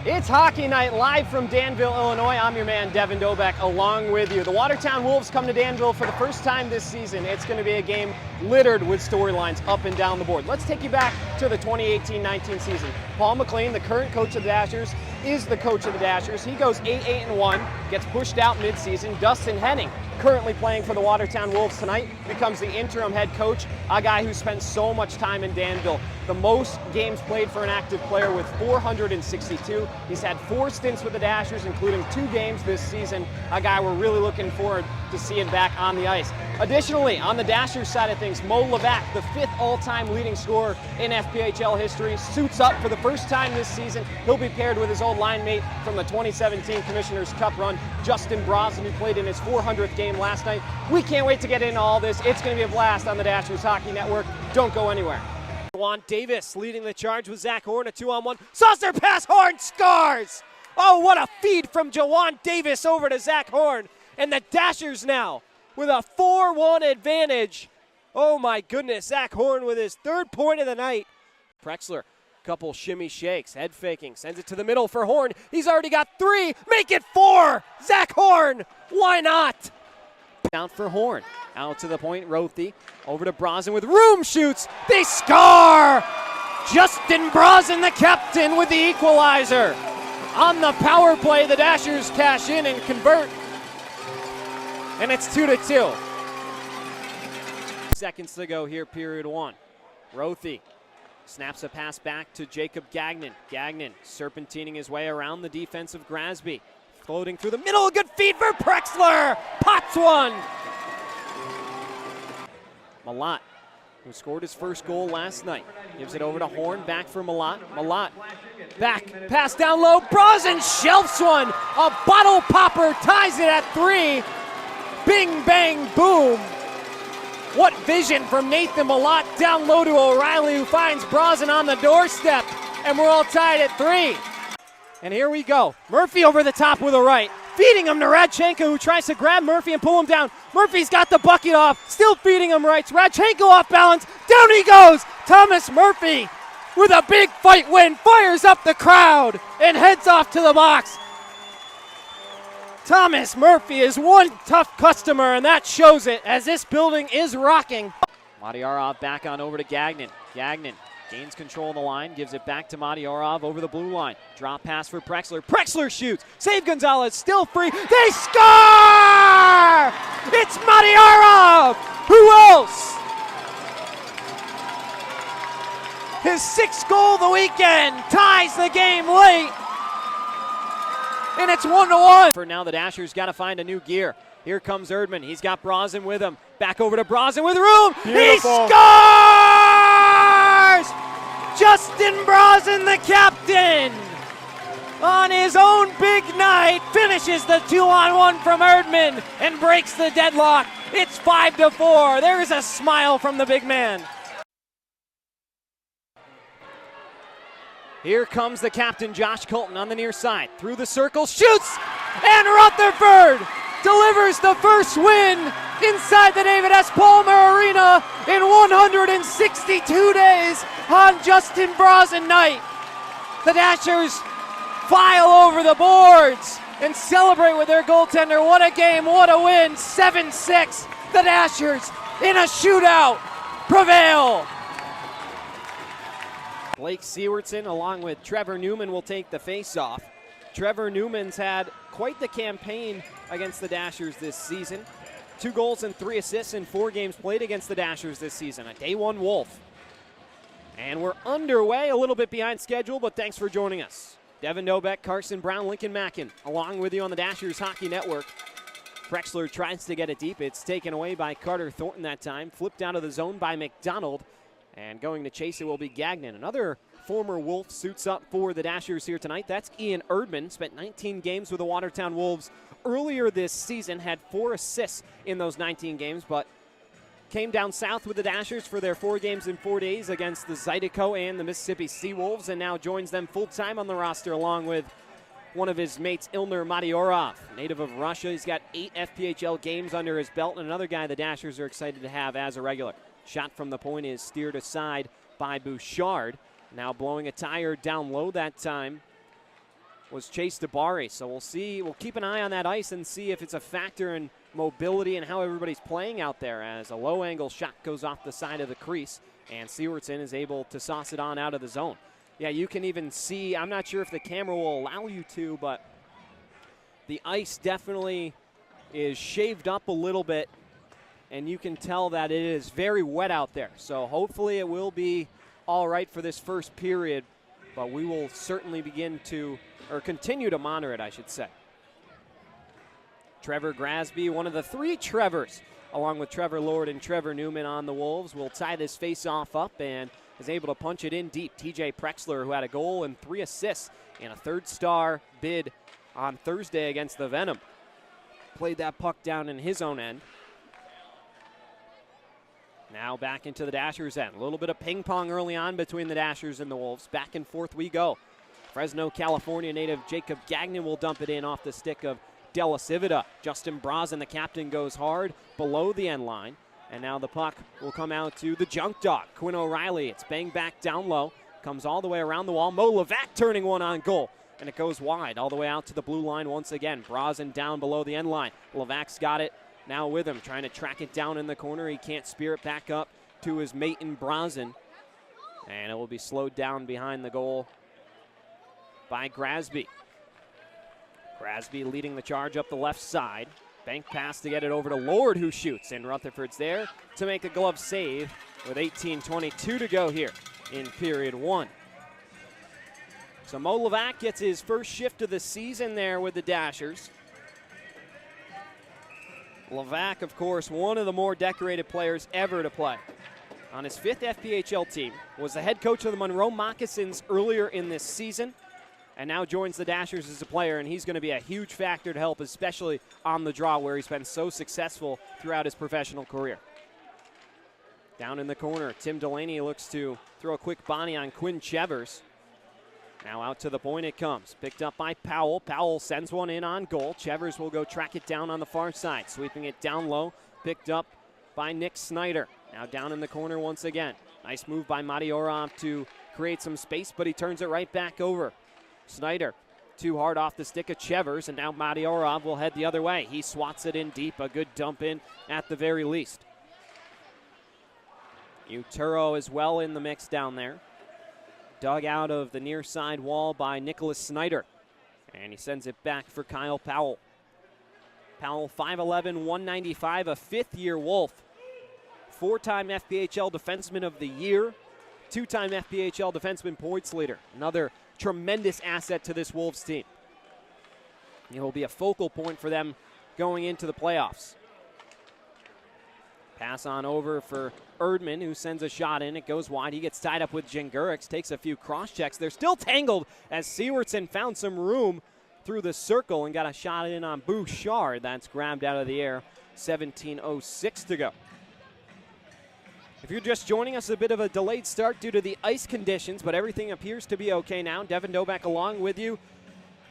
It's hockey night live from Danville, Illinois. I'm your man, Devin Dobek, along with you. The Watertown Wolves come to Danville for the first time this season. It's going to be a game littered with storylines up and down the board. Let's take you back to the 2018-19 season. Paul McLean, the current coach of the Dashers, is the coach of the Dashers. He goes 8-8-1, gets pushed out mid-season. Dustin Henning, currently playing for the Watertown Wolves tonight, becomes the interim head coach, a guy who spent so much time in Danville. The most games played for an active player with 462. He's had 4 stints with the Dashers, including 2 games this season. A guy we're really looking forward to seeing back on the ice. Additionally, on the Dashers side of things, Mo Levac, the 5th all-time leading scorer in FPHL history, suits up for the first time this season. He'll be paired with his old line mate from the 2017 Commissioner's Cup run, Justin Brosnan, who played in his 400th game last night. We can't wait to get into all this. It's going to be a blast on the Dashers Hockey Network. Don't go anywhere. Juan Davis leading the charge with Zach Horn, a 2-on-1. Saucer pass, Horn scores! Oh, what a feed from Juwan Davis over to Zach Horn. And the Dashers now with a 4-1 advantage. Oh my goodness, Zach Horn with his 3rd point of the night. Prexler, couple shimmy shakes, head faking, sends it to the middle for Horn. He's already got 3, make it 4! Zach Horn, why not? Out for Horn, out to the point, Rothy, over to Brosnan with room, shoots, they score! Justin Brosnan, the captain, with the equalizer. On the power play, the Dashers cash in and convert. And it's 2-2. Seconds to go here, period 1. Rothy snaps a pass back to Jacob Gagnon. Gagnon serpentining his way around the defense of Grasby. Floating through the middle, a good feed for Prexler. Pots one. Malat, who scored his first goal last night, gives it over to Horn, back for Malat. Malat, back, pass down low, Brosnan shelves one. A bottle popper ties it at 3. Bing, bang, boom. What vision from Nathan Malat down low to O'Reilly, who finds Brosnan on the doorstep. And we're all tied at 3. And here we go. Murphy over the top with a right. Feeding him to Radchenko, who tries to grab Murphy and pull him down. Murphy's got the bucket off. Still feeding him rights. Radchenko off balance. Down he goes. Thomas Murphy with a big fight win. Fires up the crowd and heads off to the box. Thomas Murphy is one tough customer, and that shows it as this building is rocking. Matyarov back on over to Gagnon. Gagnon gains control of the line, gives it back to Matyarov over the blue line. Drop pass for Prexler. Prexler shoots. Save Gonzalez, still free. They score! It's Matyarov! Who else? His 6th goal of the weekend ties the game late. And it's 1-1. For now, the Dashers got to find a new gear. Here comes Erdman. He's got Brosnan with him. Back over to Brosnan with room. Beautiful. He scores! Justin Brosnan, the captain, on his own big night, finishes the 2-on-1 from Erdman and breaks the deadlock. It's 5-4. There is a smile from the big man. Here comes the captain, Josh Colton, on the near side. Through the circle, shoots, and Rutherford delivers the first win inside the David S. Palmer Arena in 162 days on Justin Brosnan night. The Dashers file over the boards and celebrate with their goaltender. What a game, what a win, 7-6. The Dashers in a shootout prevail. Blake Sewardson along with Trevor Newman will take the face-off. Trevor Newman's had quite the campaign against the Dashers this season. 2 goals and 3 assists in 4 games played against the Dashers this season. A day 1 Wolf. And we're underway, a little bit behind schedule, but thanks for joining us. Devin Dobek, Carson Brown, Lincoln Mackin, along with you on the Dashers Hockey Network. Prexler tries to get it deep. It's taken away by Carter Thornton that time. Flipped out of the zone by McDonald. And going to chase it will be Gagnon. Another former Wolf suits up for the Dashers here tonight. That's Ian Erdman. Spent 19 games with the Watertown Wolves earlier this season. Had 4 assists in those 19 games, but came down south with the Dashers for their 4 games in 4 days against the Zydeco and the Mississippi Seawolves, and now joins them full-time on the roster along with one of his mates, Ilner Matyarov, native of Russia. He's got 8 FPHL games under his belt, and another guy the Dashers are excited to have as a regular. Shot from the point is steered aside by Bouchard. Now blowing a tire down low that time was Chase DeBari. So we'll see. We'll keep an eye on that ice and see if it's a factor in mobility and how everybody's playing out there, as a low-angle shot goes off the side of the crease, and Sewardson is able to sauce it on out of the zone. Yeah, you can even see, I'm not sure if the camera will allow you to, but the ice definitely is shaved up a little bit, and you can tell that it is very wet out there. So hopefully it will be all right for this first period, but we will certainly continue to monitor it, I should say. Trevor Grasby, one of the three Trevors, along with Trevor Lord and Trevor Newman on the Wolves, will tie this face-off up and is able to punch it in deep. TJ Prexler, who had a goal and 3 assists in a third-star bid on Thursday against the Venom, played that puck down in his own end. Now back into the Dashers' end. A little bit of ping-pong early on between the Dashers and the Wolves. Back and forth we go. Fresno, California native Jacob Gagnon will dump it in off the stick of Della Civita. Justin Brazen, the captain, goes hard below the end line. And now the puck will come out to the junk dog, Quinn O'Reilly. It's banged back down low. Comes all the way around the wall. Mo Levac turning one on goal. And it goes wide all the way out to the blue line once again. Brazen down below the end line. Levac's got it now with him, trying to track it down in the corner. He can't spear it back up to his mate in Brazen. And it will be slowed down behind the goal by Grasby. Grasby leading the charge up the left side. Bank pass to get it over to Lord, who shoots. And Rutherford's there to make a glove save with 18:22 to go here in period 1. So Mo Levac gets his first shift of the season there with the Dashers. Levac, of course, one of the more decorated players ever to play. On his 5th FPHL team, was the head coach of the Monroe Moccasins earlier in this season, and now joins the Dashers as a player, and he's going to be a huge factor to help, especially on the draw where he's been so successful throughout his professional career. Down in the corner, Tim Delaney looks to throw a quick body on Quinn Chevers. Now out to the point it comes. Picked up by Powell. Powell sends one in on goal. Chevers will go track it down on the far side. Sweeping it down low. Picked up by Nick Snyder. Now down in the corner once again. Nice move by Matiorov to create some space, but he turns it right back over. Snyder too hard off the stick of Chevers, and now Matiorov will head the other way. He swats it in deep. A good dump in at the very least. Uturo is well in the mix down there. Dug out of the near side wall by Nicholas Snyder. And he sends it back for Kyle Powell. Powell, 5'11", 195, a fifth-year Wolf. 4-time FPHL Defenseman of the Year. 2-time FPHL Defenseman points leader. Another tremendous asset to this Wolves team. He will be a focal point for them going into the playoffs. Pass on over for Erdman, who sends a shot in. It goes wide. He gets tied up with Jengurix, takes a few cross-checks. They're still tangled as Sewardson found some room through the circle and got a shot in on Bouchard. That's grabbed out of the air. 17:06 to go. If you're just joining us, a bit of a delayed start due to the ice conditions, but everything appears to be okay now. Devin Dobek along with you,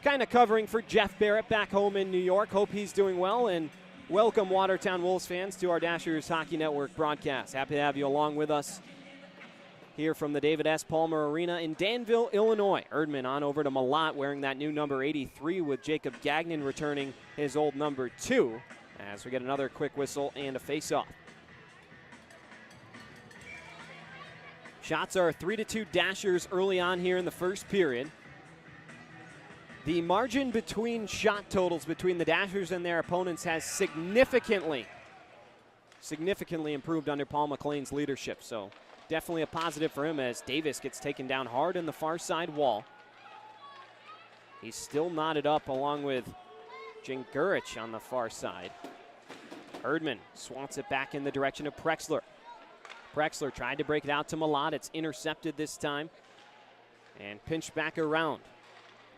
kind of covering for Jeff Barrett back home in New York. Hope he's doing well, and welcome Watertown Wolves fans to our Dashers Hockey Network broadcast. Happy to have you along with us here from the David S. Palmer Arena in Danville, Illinois. Erdman on over to Malott wearing that new number 83 with Jacob Gagnon returning his old number 2 as we get another quick whistle and a face-off. Shots are 3-2 Dashers early on here in the first period. The margin between shot totals between the Dashers and their opponents has significantly improved under Paul McLean's leadership. So definitely a positive for him as Davis gets taken down hard in the far side wall. He's still knotted up along with Jengurich on the far side. Erdman swats it back in the direction of Prexler. Prexler tried to break it out to Malott. It's intercepted this time and pinched back around.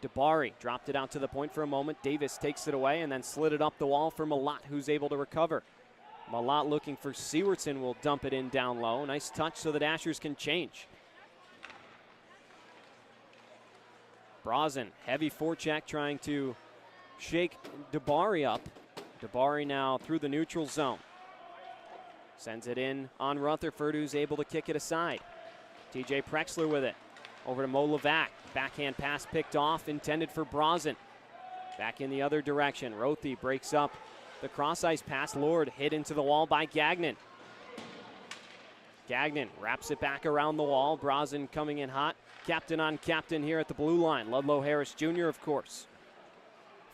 DeBari dropped it out to the point for a moment. Davis takes it away and then slid it up the wall for Malott, who's able to recover. Malott looking for Sewardson, will dump it in down low. Nice touch so the Dashers can change. Brazen, heavy forecheck trying to shake DeBari up. DeBari now through the neutral zone. Sends it in on Rutherford, who's able to kick it aside. TJ Prexler with it. Over to Mo Levac. Backhand pass picked off, intended for Brazen. Back in the other direction. Rothi breaks up the cross-ice pass. Lord hit into the wall by Gagnon. Gagnon wraps it back around the wall. Brazen coming in hot. Captain on captain here at the blue line. Ludlow Harris Jr., of course.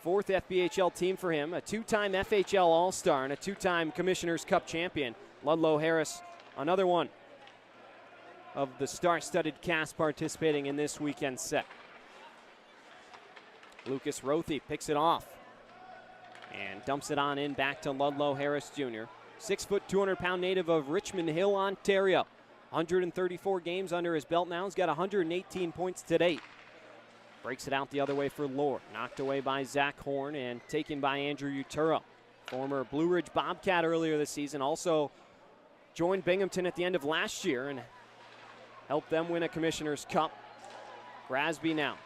Fourth FBHL team for him. A two-time FHL All-Star and a two-time Commissioner's Cup champion. Ludlow Harris, another one of the star-studded cast participating in this weekend set. Lucas Rothi picks it off and dumps it on in back to Ludlow Harris Jr. 6 foot, 200-pound native of Richmond Hill, Ontario. 134 games under his belt now. He's got 118 points to date. Breaks it out the other way for Lord. Knocked away by Zach Horn and taken by Andrew Utero. Former Blue Ridge Bobcat earlier this season. Also joined Binghamton at the end of last year and helped them win a Commissioner's Cup. Grasby now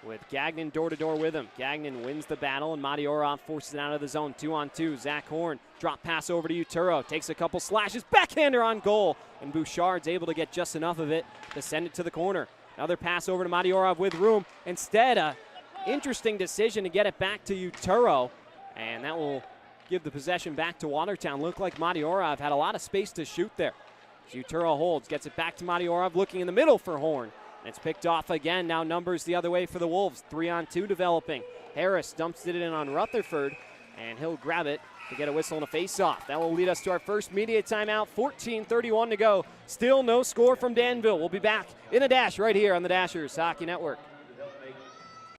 with Gagnon door-to-door with him. Gagnon wins the battle, and Madiorov forces it out of the zone. 2-on-2. Zach Horn, drop pass over to Utero. Takes a couple slashes. Backhander on goal. And Bouchard's able to get just enough of it to send it to the corner. Another pass over to Madiorov with room. Instead, a interesting decision to get it back to Utero. And that will give the possession back to Watertown. Looked like Madiorov had a lot of space to shoot there. So Utero holds, gets it back to Madiorov, looking in the middle for Horn. It's picked off again. Now numbers the other way for the Wolves. 3-on-2 developing. Harris dumps it in on Rutherford, and he'll grab it to get a whistle and a face-off. That will lead us to our first media timeout. 14:31 to go. Still no score from Danville. We'll be back in a dash right here on the Dashers Hockey Network.